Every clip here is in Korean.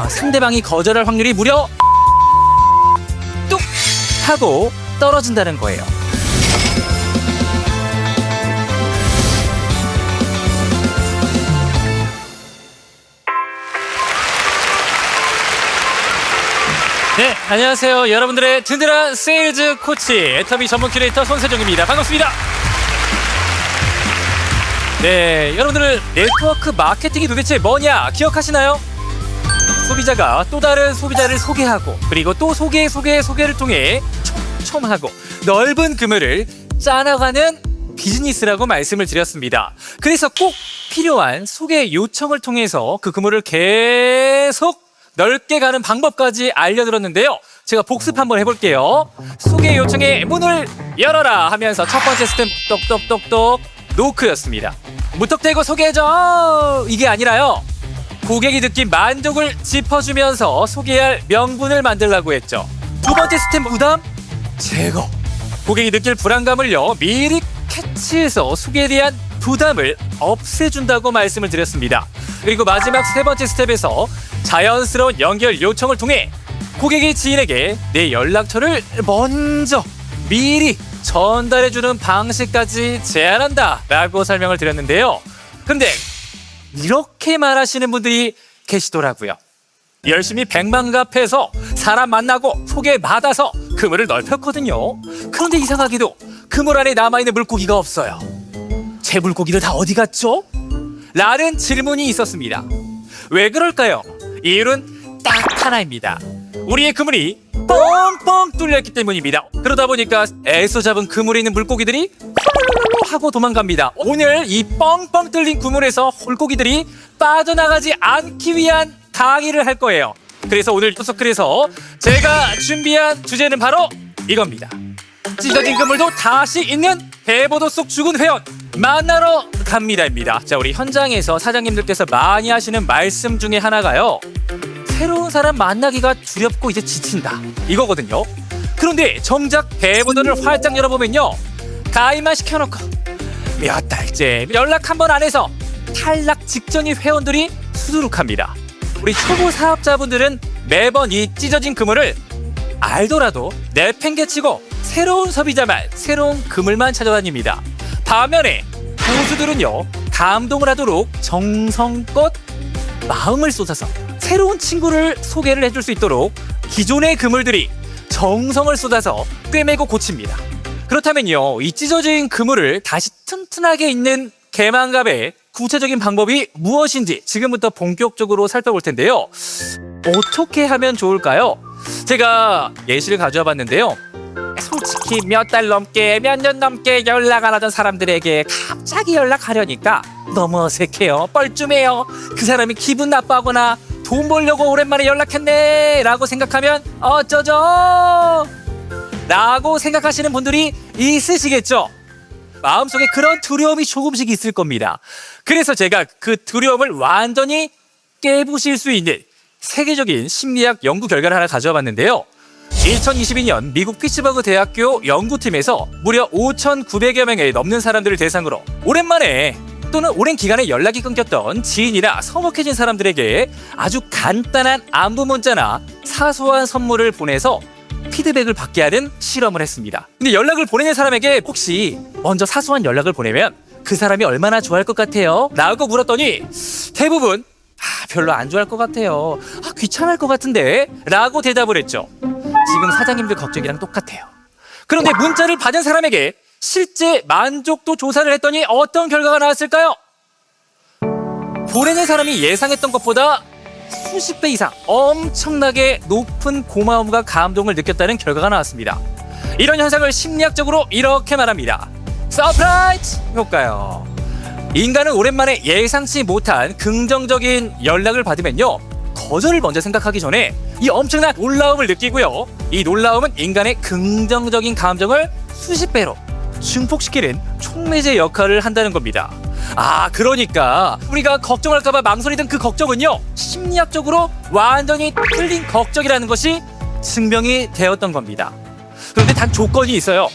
상대방이 거절할 확률이 무려 뚝 하고 떨어진다는 거예요. 네, 안녕하세요. 여러분들의 든든한 세일즈 코치 애터미 전문 큐레이터 손세종입니다. 반갑습니다. 네, 여러분들 네트워크 마케팅이 도대체 뭐냐 기억하시나요? 소비자가 또 다른 소비자를 소개하고 그리고 또 소개를 통해 촘촘하고 넓은 그물을 짜나가는 비즈니스라고 말씀을 드렸습니다. 그래서 꼭 필요한 소개 요청을 통해서 그 그물을 계속 넓게 가는 방법까지 알려드렸는데요. 제가 복습 한번 해볼게요. 소개 요청에 문을 열어라 하면서 첫 번째 스텝 똑똑똑똑 노크였습니다. 무턱대고 소개해줘 이게 아니라요. 고객이 느낀 만족을 짚어주면서 소개할 명분을 만들라고 했죠. 두 번째 스텝 부담 제거. 고객이 느낄 불안감을요 미리 캐치해서 소개에 대한 부담을 없애준다고 말씀을 드렸습니다. 그리고 마지막 세 번째 스텝에서 자연스러운 연결 요청을 통해 고객이 지인에게 내 연락처를 먼저 미리 전달해주는 방식까지 제안한다 라고 설명을 드렸는데요. 근데 이렇게 말하시는 분들이 계시더라고요. 열심히 백만갑해서 사람 만나고 소개받아서 그물을 넓혔거든요. 그런데 이상하게도 그물 안에 남아있는 물고기가 없어요. 제 물고기들 다 어디 갔죠? 라는 질문이 있었습니다. 왜 그럴까요? 이유는 딱 하나입니다. 우리의 그물이 뻥뻥 뚫렸기 때문입니다. 그러다 보니까 애써 잡은 그물에 있는 물고기들이 하고 도망갑니다. 오늘 이 뻥뻥 뚫린 그물에서 물고기들이 빠져나가지 않기 위한 강의를 할 거예요. 그래서 오늘 토서클에서 제가 준비한 주제는 바로 이겁니다. 찢어진 그물도 다시 있는 배보도 속 죽은 회원 만나러 갑니다입니다. 자, 우리 현장에서 사장님들께서 많이 하시는 말씀 중에 하나가요. 새로운 사람 만나기가 두렵고 이제 지친다 이거거든요. 그런데 정작 배보도를 활짝 열어보면요. 가입만 시켜놓고 몇 달째 연락 한 번 안 해서 탈락 직전인 회원들이 수두룩합니다. 우리 초보 사업자분들은 매번 이 찢어진 그물을 알더라도 내팽개치고 새로운 소비자만 새로운 그물만 찾아다닙니다. 반면에 고수들은요 감동을 하도록 정성껏 마음을 쏟아서 새로운 친구를 소개를 해줄 수 있도록 기존의 그물들이 정성을 쏟아서 꿰매고 고칩니다. 그렇다면요 이 찢어진 그물을 다시 튼튼하게 잇는 개만갑의 구체적인 방법이 무엇인지 지금부터 본격적으로 살펴볼 텐데요. 어떻게 하면 좋을까요? 제가 예시를 가져와 봤는데요. 솔직히 몇 달 넘게 몇 년 넘게 연락 안 하던 사람들에게 갑자기 연락하려니까 너무 어색해요. 뻘쭘해요. 그 사람이 기분 나빠하거나 돈 벌려고 오랜만에 연락했네 라고 생각하면 어쩌죠 라고 생각하시는 분들이 있으시겠죠. 마음속에 그런 두려움이 조금씩 있을 겁니다. 그래서 제가 그 두려움을 완전히 깨부실 수 있는 세계적인 심리학 연구 결과를 하나 가져와 봤는데요. 2022년 미국 피츠버그 대학교 연구팀에서 무려 5,900여 명에 넘는 사람들을 대상으로 오랜만에 또는 오랜 기간에 연락이 끊겼던 지인이나 서먹해진 사람들에게 아주 간단한 안부 문자나 사소한 선물을 보내서 피드백을 받게 하는 실험을 했습니다. 근데 연락을 보내는 사람에게 혹시 먼저 사소한 연락을 보내면 그 사람이 얼마나 좋아할 것 같아요? 라고 물었더니 대부분 별로 안 좋아할 것 같아요. 귀찮을 것 같은데? 라고 대답을 했죠. 지금 사장님들 걱정이랑 똑같아요. 그런데 문자를 받은 사람에게 실제 만족도 조사를 했더니 어떤 결과가 나왔을까요? 보내는 사람이 예상했던 것보다 수십 배 이상 엄청나게 높은 고마움과 감동을 느꼈다는 결과가 나왔습니다. 이런 현상을 심리학적으로 이렇게 말합니다. 서프라이즈 효과요. 인간은 오랜만에 예상치 못한 긍정적인 연락을 받으면요 거절을 먼저 생각하기 전에 이 엄청난 놀라움을 느끼고요. 이 놀라움은 인간의 긍정적인 감정을 수십 배로 증폭시키는 촉매제 역할을 한다는 겁니다. 그러니까 우리가 걱정할까봐 망설이던 그 걱정은요 심리학적으로 완전히 틀린 걱정이라는 것이 증명이 되었던 겁니다. 그런데 단 조건이 있어요.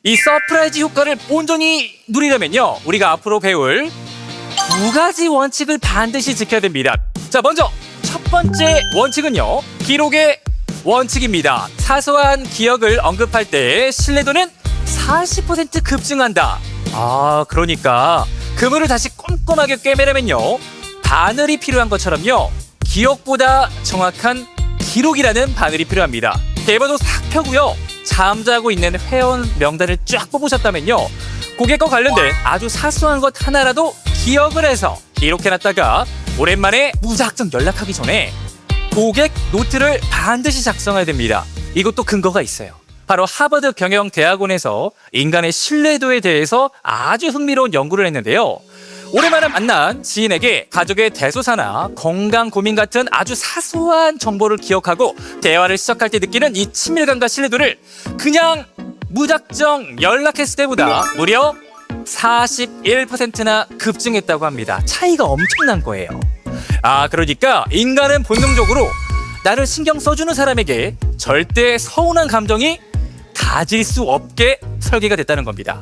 이 서프라이즈 효과를 온전히 누리려면요 우리가 앞으로 배울 두 가지 원칙을 반드시 지켜야 됩니다. 자, 먼저 첫 번째 원칙은요, 기록의 원칙입니다. 사소한 기억을 언급할 때 신뢰도는 40% 급증한다. 그러니까 그물을 다시 꼼꼼하게 꿰매려면요, 바늘이 필요한 것처럼요, 기억보다 정확한 기록이라는 바늘이 필요합니다. 대본도 싹 펴고요, 잠자고 있는 회원 명단을 쫙 뽑으셨다면요, 고객과 관련된 아주 사소한 것 하나라도 기억을 해서 기록해놨다가 오랜만에 무작정 연락하기 전에 고객 노트를 반드시 작성해야 됩니다. 이것도 근거가 있어요. 바로 하버드 경영대학원에서 인간의 신뢰도에 대해서 아주 흥미로운 연구를 했는데요. 오랜만에 만난 지인에게 가족의 대소사나 건강 고민 같은 아주 사소한 정보를 기억하고 대화를 시작할 때 느끼는 이 친밀감과 신뢰도를 그냥 무작정 연락했을 때보다 무려 41%나 급증했다고 합니다. 차이가 엄청난 거예요. 그러니까 인간은 본능적으로 나를 신경 써주는 사람에게 절대 서운한 감정이 가질 수 없게 설계가 됐다는 겁니다.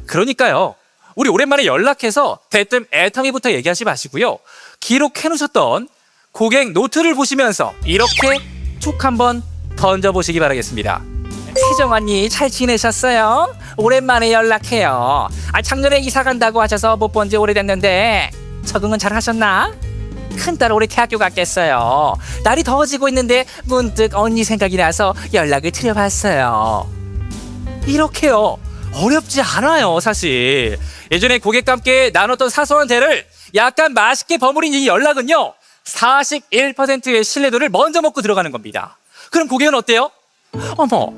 그러니까요, 우리 오랜만에 연락해서 대뜸 애터미부터 얘기하지 마시고요, 기록해놓으셨던 고객 노트를 보시면서 이렇게 툭 한번 던져보시기 바라겠습니다. 세정 언니 잘 지내셨어요? 오랜만에 연락해요. 작년에 이사 간다고 하셔서 못 본 지 오래됐는데 적응은 잘 하셨나? 큰딸 올해 대학교 갔겠어요. 날이 더워지고 있는데 문득 언니 생각이 나서 연락을 드려봤어요. 이렇게요, 어렵지 않아요. 사실 예전에 고객과 함께 나눴던 사소한 대를 약간 맛있게 버무린 이 연락은요, 41%의 신뢰도를 먼저 먹고 들어가는 겁니다. 그럼 고객은 어때요? 어머,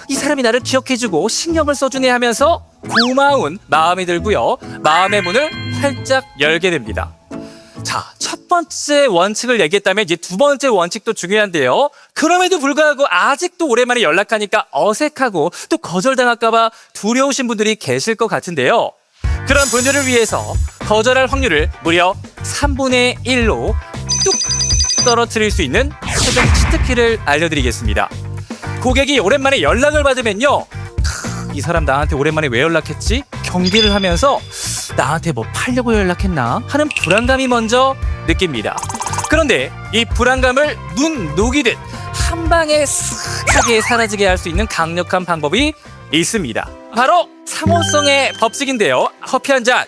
이 사람이 나를 기억해주고 신경을 써주네 하면서 고마운 마음이 들고요, 마음의 문을 활짝 열게 됩니다. 자, 첫 번째 원칙을 얘기했다면 이제 두 번째 원칙도 중요한데요. 그럼에도 불구하고 아직도 오랜만에 연락하니까 어색하고 또 거절당할까봐 두려우신 분들이 계실 것 같은데요. 그런 분들을 위해서 거절할 확률을 무려 3분의 1로 뚝 떨어뜨릴 수 있는 최종 치트키를 알려드리겠습니다. 고객이 오랜만에 연락을 받으면요, 이 사람 나한테 오랜만에 왜 연락했지? 경계를 하면서 나한테 뭐 팔려고 연락했나? 하는 불안감이 먼저 느낍니다. 그런데 이 불안감을 눈 녹이듯 한 방에 쓱하게 사라지게 할 수 있는 강력한 방법이 있습니다. 바로 상호성의 법칙인데요. 커피 한 잔,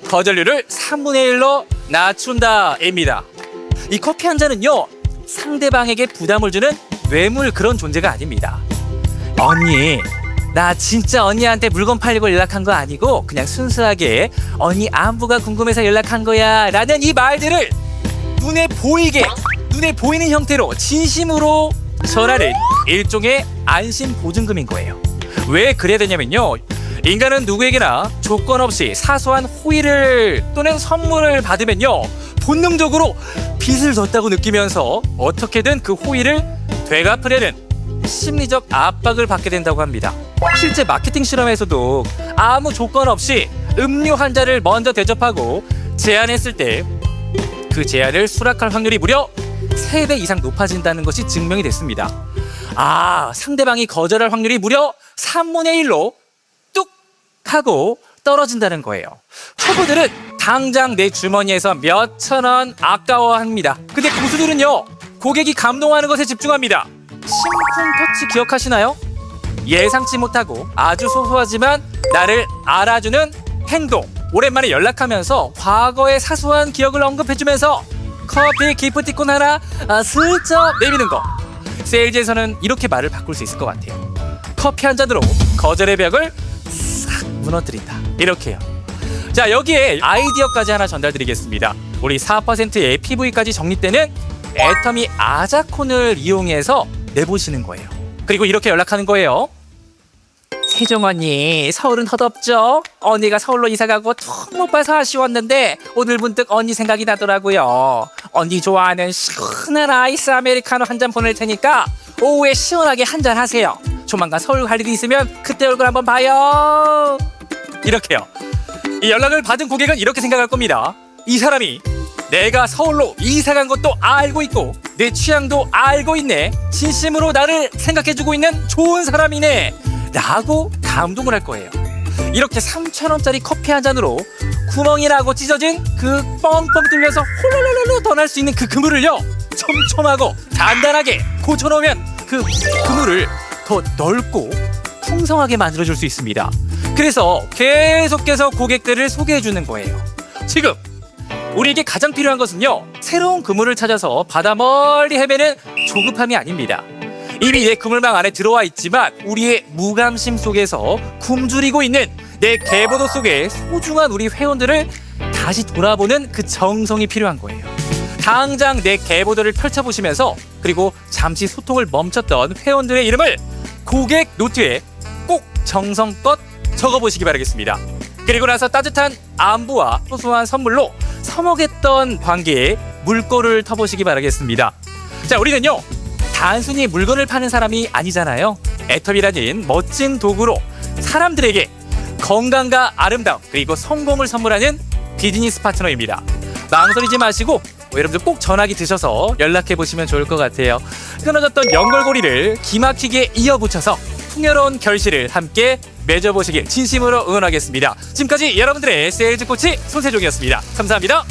거절률을 3분의 1로 낮춘다입니다. 이 커피 한 잔은요, 상대방에게 부담을 주는 뇌물 그런 존재가 아닙니다. 언니, 나 진짜 언니한테 물건 팔려고 연락한 거 아니고 그냥 순수하게 언니 안부가 궁금해서 연락한 거야 라는 이 말들을 눈에 보이게, 눈에 보이는 형태로 진심으로 전하는 일종의 안심 보증금인 거예요. 왜 그래야 되냐면요, 인간은 누구에게나 조건 없이 사소한 호의를 또는 선물을 받으면요, 본능적으로 빚을 졌다고 느끼면서 어떻게든 그 호의를 되갚으려는 심리적 압박을 받게 된다고 합니다. 실제 마케팅 실험에서도 아무 조건 없이 음료 한 잔을 먼저 대접하고 제안했을 때 그 제안을 수락할 확률이 무려 3배 이상 높아진다는 것이 증명이 됐습니다. 상대방이 거절할 확률이 무려 3분의 1로 뚝 하고 떨어진다는 거예요. 초보들은 당장 내 주머니에서 몇천 원 아까워합니다. 근데 고수들은요, 고객이 감동하는 것에 집중합니다. 심쿵 터치 기억하시나요? 예상치 못하고 아주 소소하지만 나를 알아주는 행동. 오랜만에 연락하면서 과거의 사소한 기억을 언급해주면서 커피 기프티콘 하나 슬쩍 내미는 거. 세일즈에서는 이렇게 말을 바꿀 수 있을 것 같아요. 커피 한 잔으로 거절의 벽을 싹 무너뜨린다. 이렇게요. 자, 여기에 아이디어까지 하나 전달드리겠습니다. 우리 4%의 PV까지 정립되는 애터미 아자콘을 이용해서 내보시는 거예요. 그리고 이렇게 연락하는 거예요. 세종 언니, 서울은 헛없죠? 언니가 서울로 이사가고 턱 못 봐서 아쉬웠는데 오늘 문득 언니 생각이 나더라고요. 언니 좋아하는 시원한 아이스 아메리카노 한 잔 보낼 테니까 오후에 시원하게 한 잔 하세요. 조만간 서울 갈 일이 있으면 그때 얼굴 한번 봐요. 이렇게요. 이 연락을 받은 고객은 이렇게 생각할 겁니다. 이 사람이 내가 서울로 이사간 것도 알고 있고 내 취향도 알고 있네, 진심으로 나를 생각해주고 있는 좋은 사람이네 라고 감동을 할 거예요. 이렇게 3,000원짜리 커피 한 잔으로 구멍이 나고 찢어진 그 뻥뻥 뚫려서 홀로로로 더 날 수 있는 그 그물을요, 촘촘하고 단단하게 고쳐놓으면 그 그물을 더 넓고 풍성하게 만들어줄 수 있습니다. 그래서 계속해서 고객들을 소개해주는 거예요. 지금 우리에게 가장 필요한 것은요, 새로운 그물을 찾아서 바다 멀리 헤매는 조급함이 아닙니다. 이미 내 그물망 안에 들어와 있지만 우리의 무감심 속에서 굶주리고 있는 내 개보도 속에 소중한 우리 회원들을 다시 돌아보는 그 정성이 필요한 거예요. 당장 내 개보도를 펼쳐보시면서, 그리고 잠시 소통을 멈췄던 회원들의 이름을 고객 노트에 꼭 정성껏 적어보시기 바라겠습니다. 그리고 나서 따뜻한 안부와 소소한 선물로 서먹했던 관계에 물꼬를 터보시기 바라겠습니다. 자, 우리는요, 단순히 물건을 파는 사람이 아니잖아요. 애터비라는 멋진 도구로 사람들에게 건강과 아름다움, 그리고 성공을 선물하는 비즈니스 파트너입니다. 망설이지 마시고 여러분들 꼭 전화기 드셔서 연락해 보시면 좋을 것 같아요. 끊어졌던 연결고리를 기막히게 이어붙여서 풍요로운 결실을 함께 맺어보시길 진심으로 응원하겠습니다. 지금까지 여러분들의 세일즈 코치 손세종이었습니다. 감사합니다.